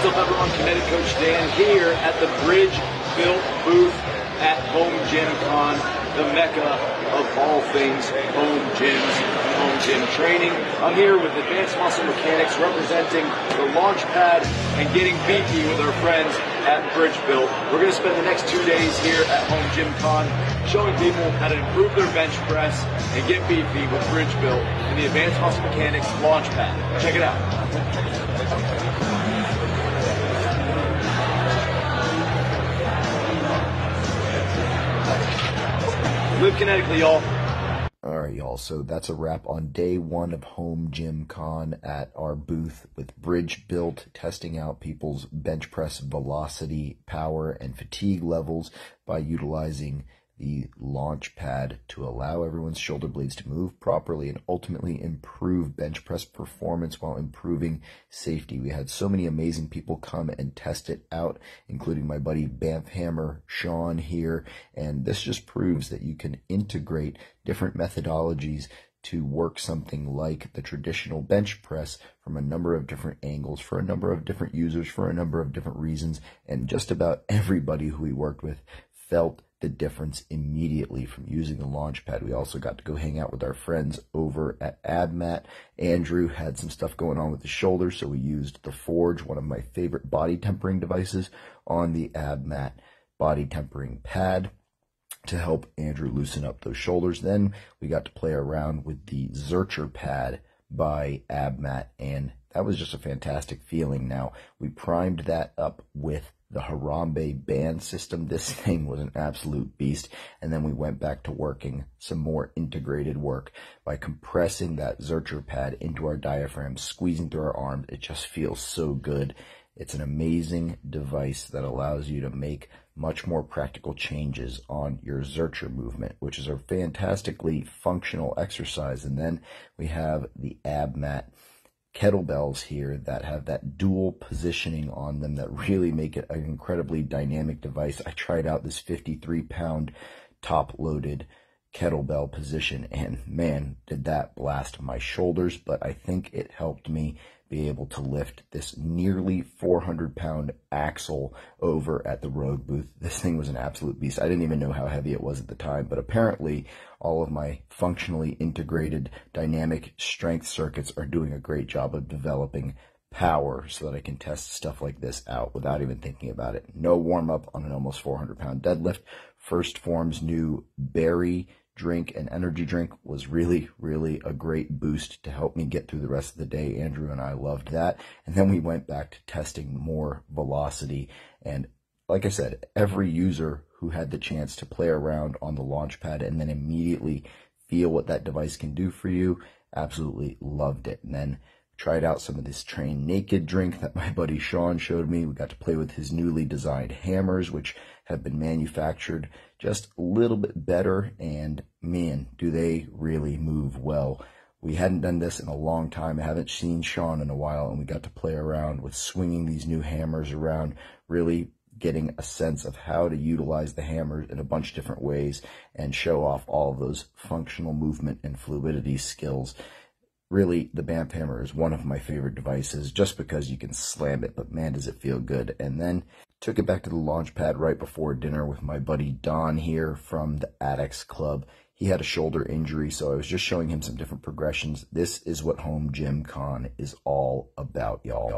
What's up, everyone? Kinetic Coach Dan here at the Bridge Built booth at Home Gym Con, the mecca of all things home gyms and home gym training. I'm here with Advanced Muscle Mechanics representing the launch pad and getting beefy with our friends at Bridge Built. We're going to spend the next 2 days here at Home Gym Con showing people how to improve their bench press and get beefy with Bridge Built and the Advanced Muscle Mechanics launch pad. Check it out. Live kinetically, y'all. All right, y'all. So that's a wrap on day one of Home Gym Con at our booth with Bridge Built, testing out people's bench press velocity, power, and fatigue levels by utilizing the launch pad to allow everyone's shoulder blades to move properly and ultimately improve bench press performance while improving safety. We had so many amazing people come and test it out, including my buddy Banff Hammer Sean here, and this just proves that you can integrate different methodologies to work something like the traditional bench press from a number of different angles for a number of different users for a number of different reasons, and just about everybody who we worked with felt the difference immediately from using the launch pad. We also got to go hang out with our friends over at AbMat. Andrew had some stuff going on with his shoulder, so we used the Forge, one of my favorite body tempering devices, on the AbMat body tempering pad to help Andrew loosen up those shoulders. Then we got to play around with the Zercher pad by AbMat, and that was just a fantastic feeling. Now, we primed that up with the Harambe band system. This thing was an absolute beast. And then we went back to working some more integrated work by compressing that Zercher pad into our diaphragm, squeezing through our arms. It just feels so good. It's an amazing device that allows you to make much more practical changes on your Zercher movement, which is a fantastically functional exercise. And then we have the AbMat kettlebells here that have that dual positioning on them that really make it an incredibly dynamic device. I tried out this 53-pound top-loaded kettlebell position, and man, did that blast my shoulders, but I think it helped me be able to lift this nearly 400-pound axle over at the Rogue booth. This thing was an absolute beast. I didn't even know how heavy it was at the time, but apparently all of my functionally integrated dynamic strength circuits are doing a great job of developing power so that I can test stuff like this out without even thinking about it. No warm-up on an almost 400-pound deadlift. First Form's new berry drink and energy drink was really a great boost to help me get through the rest of the day. Andrew and I loved that. And then we went back to testing more velocity. And like I said, every user who had the chance to play around on the launch pad and then immediately feel what that device can do for you absolutely loved it. And then tried out some of this Train Naked drink that my buddy Sean showed me. We got to play with his newly designed hammers, which have been manufactured just a little bit better, and man, do they really move well. We hadn't done this in a long time. I haven't seen Sean in a while, and we got to play around with swinging these new hammers around, really getting a sense of how to utilize the hammers in a bunch of different ways and show off all of those functional movement and fluidity skills. Really, the Banff Hammer is one of my favorite devices just because you can slam it, but man, does it feel good. And then took it back to the launch pad right before dinner with my buddy Don here from the Addicts Club. He had a shoulder injury, so I was just showing him some different progressions. This is what Home Gym Con is all about, y'all.